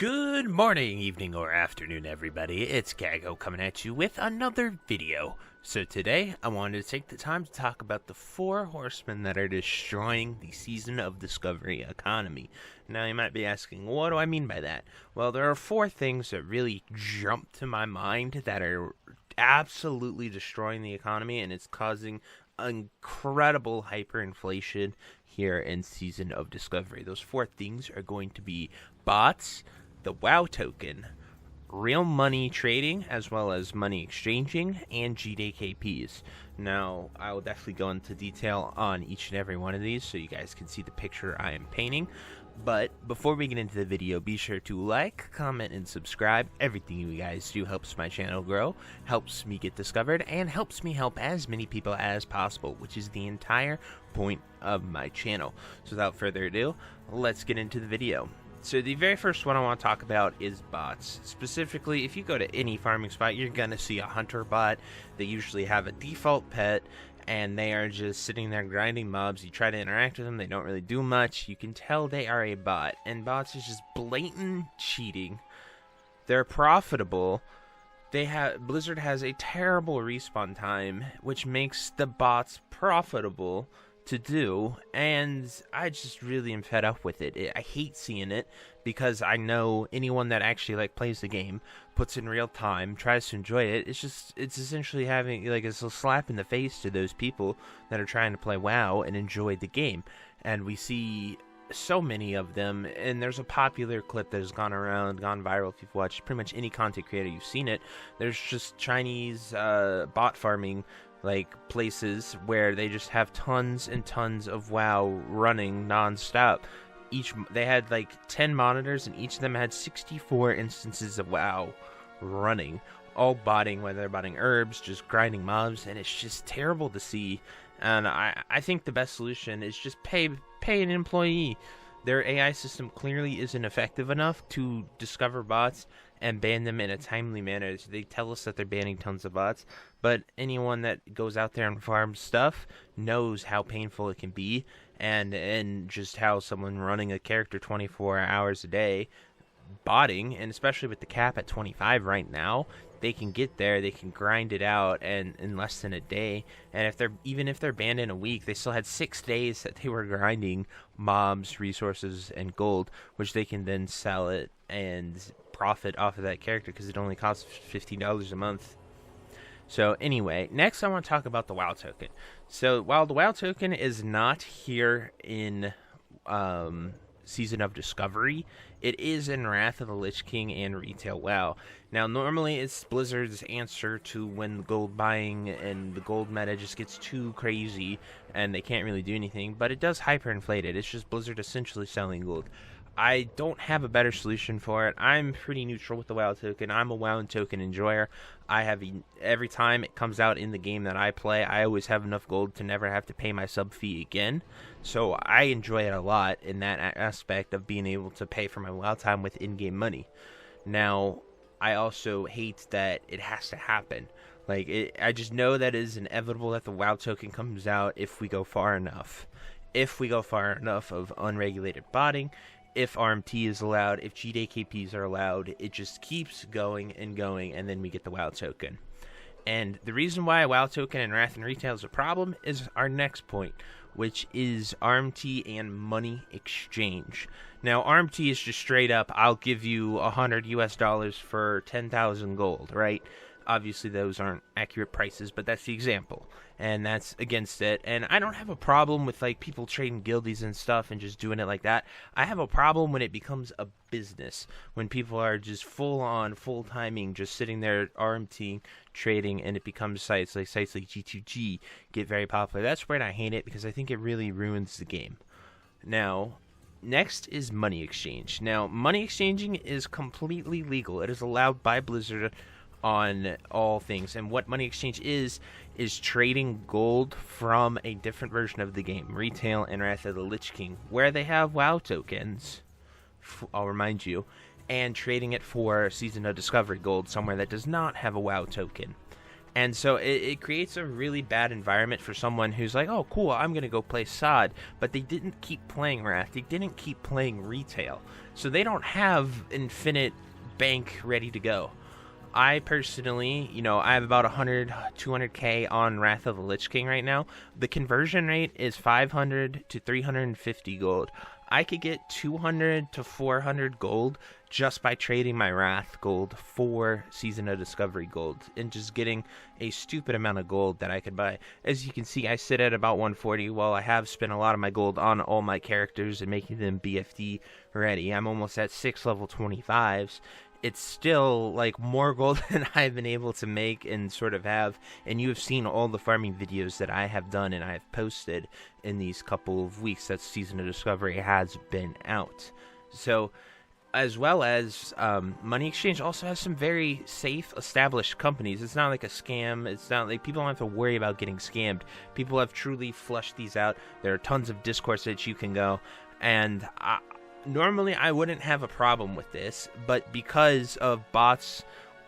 Good morning, evening, or afternoon, everybody. It's Kaghoe coming at you with another video. So today, I wanted to take the time to talk about the 4 horsemen that are destroying the Season of Discovery economy. Now, you might be asking, what do I mean by that? Well, there are 4 things that really jump to my mind that are absolutely destroying the economy, and it's causing incredible hyperinflation here in Season of Discovery. Those 4 things are going to be bots, the WoW token, real money trading, as well as money exchanging, and GDKPs. Now, I will definitely go into detail on each and every one of these so you guys can see the picture I am painting. But before we get into the video, be sure to like, comment, and subscribe. Everything you guys do helps my channel grow, helps me get discovered, and helps me help as many people as possible, which is the entire point of my channel. So without further ado, let's get into the video. So the very first one I want to talk about is bots. Specifically, if you go to any farming spot, you're going to see a hunter bot. They usually have a default pet, and they are just sitting there grinding mobs. You try to interact with them, they don't really do much. You can tell they are a bot, and bots is just blatant cheating. They're profitable. Blizzard has a terrible respawn time, which makes the bots profitable to do, and I just really am fed up with it. I hate seeing it because I know anyone that actually plays the game, puts in real time, tries to enjoy it. It's essentially having it's a slap in the face to those people that are trying to play WoW and enjoy the game. And we see so many of them, and there's a popular clip that has gone viral. If you've watched pretty much any content creator, you've seen it. There's just Chinese bot farming places where they just have tons and tons of WoW running non-stop. They had 10 monitors, and each of them had 64 instances of WoW running, all botting, whether they're botting herbs, just grinding mobs, and it's just terrible to see. And I think the best solution is just pay an employee. Their AI system clearly isn't effective enough to discover bots and ban them in a timely manner. So they tell us that they're banning tons of bots, but anyone that goes out there and farms stuff knows how painful it can be, and just how someone running a character 24 hours a day botting, and especially with the cap at 25 right now, they can get there, they can grind it out and in less than a day. And even if they're banned in a week, they still had 6 days that they were grinding mobs, resources, and gold, which they can then sell it and profit off of that character because it only costs $15 a month. So anyway, next I want to talk about the WoW token. So while the WoW token is not here in Season of Discovery, it is in Wrath of the Lich King and Retail WoW. Now, normally it's Blizzard's answer to when the gold buying and the gold meta just gets too crazy and they can't really do anything, but it does hyperinflate it. It's just Blizzard essentially selling gold. I don't have a better solution for it. I'm pretty neutral with the WoW token. I'm a WoW token enjoyer. Every time it comes out in the game that I play, I always have enough gold to never have to pay my sub fee again. So I enjoy it a lot in that aspect of being able to pay for my WoW time with in-game money. Now, I also hate that it has to happen. I just know that it is inevitable that the WoW token comes out if we go far enough. If we go far enough of unregulated botting, if RMT is allowed, if GDKPs are allowed, it just keeps going and going, and then we get the WoW token. And the reason why WoW token and Wrath and Retail is a problem is our next point, which is RMT and money exchange. Now, RMT is just straight up, I'll give you $100 US for 10,000 gold, right? Obviously, those aren't accurate prices, but that's the example, and that's against it. And I don't have a problem with people trading guildies and stuff and just doing it like that. I have a problem when it becomes a business, when people are just full timing, just sitting there RMT trading, and it becomes sites like G2G get very popular. That's where I hate it, because I think it really ruins the game. Now, next is money exchange. Now, money exchanging is completely legal. It is allowed by Blizzard on all things, and what money exchange is trading gold from a different version of the game, Retail and Wrath of the Lich King, where they have WoW tokens, I'll remind you, and trading it for Season of Discovery gold somewhere that does not have a WoW token. And so it creates a really bad environment for someone who's like, oh, cool, I'm going to go play SoD. But they didn't keep playing Wrath. They didn't keep playing retail. So they don't have infinite bank ready to go. I personally, I have about 200k on Wrath of the Lich King right now. The conversion rate is 500 to 350 gold. I could get 200 to 400 gold just by trading my Wrath gold for Season of Discovery gold and just getting a stupid amount of gold that I could buy. As you can see, I sit at about 140. While I have spent a lot of my gold on all my characters and making them BFD ready, I'm almost at 6 level 25s. It's still like more gold than I've been able to make and sort of have, and you have seen all the farming videos that I have done and I have posted in these couple of weeks that Season of Discovery has been out. So, as well as Money Exchange also has some very safe, established companies. It's not like a scam. It's not like people don't have to worry about getting scammed. People have truly flushed these out. There are tons of Discord that you can go, and normally, I wouldn't have a problem with this, but because of bots,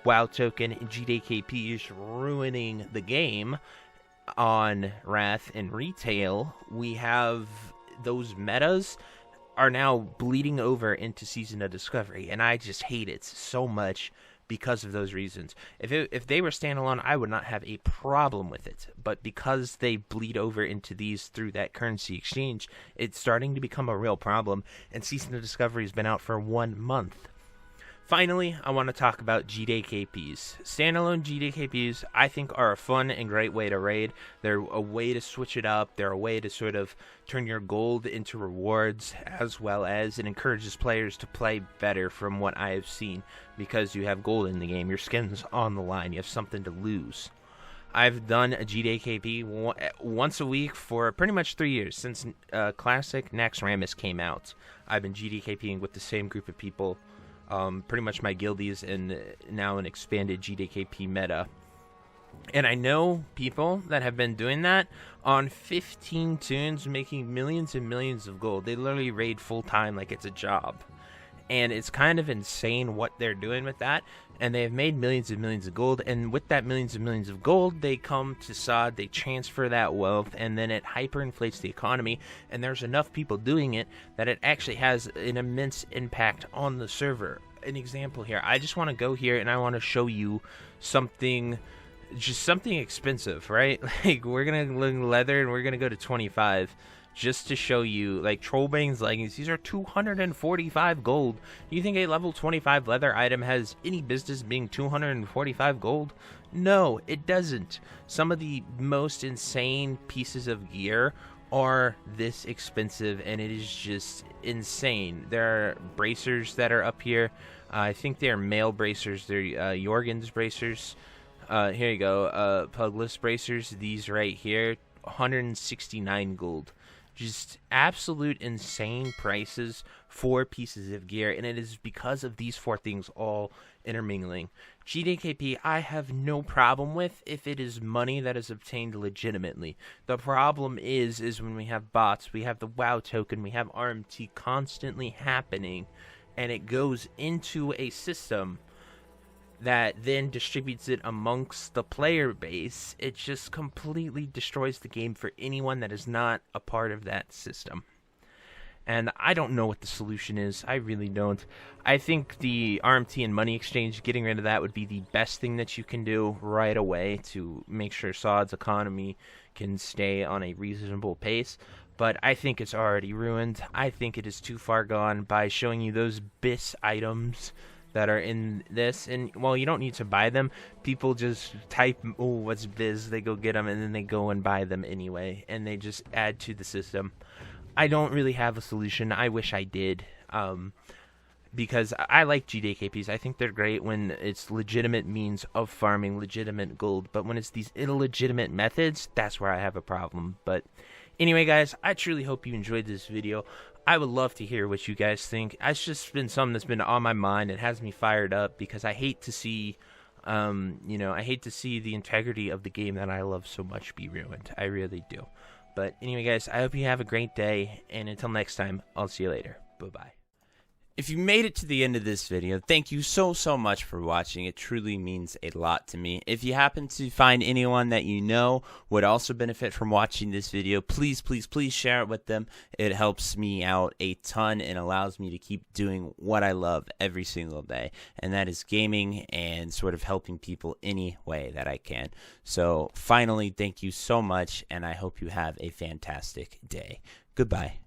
WoW token, and GDKPs ruining the game on Wrath and retail, we have those metas are now bleeding over into Season of Discovery, and I just hate it so much because of those reasons. If they were standalone, I would not have a problem with it. But because they bleed over into these through that currency exchange, it's starting to become a real problem. And Season of Discovery has been out for 1 month. Finally, I want to talk about GDKPs. Standalone GDKPs, I think, are a fun and great way to raid. They're a way to switch it up. They're a way to sort of turn your gold into rewards, as well as it encourages players to play better from what I have seen. Because you have gold in the game, your skin's on the line, you have something to lose. I've done a GDKP once a week for pretty much 3 years, since Classic Naxxramas came out. I've been GDKPing with the same group of people. Pretty much my guildies and now an expanded GDKP meta. And I know people that have been doing that on 15 tunes, making millions and millions of gold. They literally raid full time like it's a job. And it's kind of insane what they're doing with that. And they have made millions and millions of gold. And with that millions and millions of gold, they come to SoD, they transfer that wealth, and then it hyperinflates the economy. And there's enough people doing it that it actually has an immense impact on the server. An example here, I just want to go here and I want to show you something, just something expensive, right? Like, we're going to look leather and we're going to go to 25. Just to show you, like, Trollbane's leggings, these are 245 gold. Do you think a level 25 leather item has any business being 245 gold? No, it doesn't. Some of the most insane pieces of gear are this expensive, and it is just insane. There are bracers that are up here. I think they're male bracers. They're Jorgen's bracers. Here you go. Pugless bracers. These right here, 169 gold. Just absolute insane prices for pieces of gear, and it is because of these 4 things all intermingling. GDKP, I have no problem with if it is money that is obtained legitimately. The problem is when we have bots, we have the WoW token, we have RMT constantly happening, and it goes into a system that then distributes it amongst the player base. It just completely destroys the game for anyone that is not a part of that system. And I don't know what the solution is. I really don't. I think the RMT and money exchange, getting rid of that would be the best thing that you can do right away to make sure SoD's economy can stay on a reasonable pace. But I think it's already ruined. I think it is too far gone by showing you those BIS items that are in this, and well, you don't need to buy them. People just type, oh, what's biz, they go get them, and then they go and buy them anyway, and they just add to the system. I don't really have a solution. I wish I did, because I like GDKPs. I think they're great when it's legitimate means of farming, legitimate gold, but when it's these illegitimate methods, that's where I have a problem. But anyway, guys, I truly hope you enjoyed this video. I would love to hear what you guys think. It's just been something that's been on my mind. It has me fired up because I hate to see, I hate to see the integrity of the game that I love so much be ruined. I really do. But anyway, guys, I hope you have a great day. And until next time, I'll see you later. Bye-bye. If you made it to the end of this video, thank you so much for watching. It truly means a lot to me. If you happen to find anyone that you know would also benefit from watching this video, please share it with them. It helps me out a ton and allows me to keep doing what I love every single day, and that is gaming and sort of helping people any way that I can. So finally, thank you so much, and I hope you have a fantastic day. Goodbye.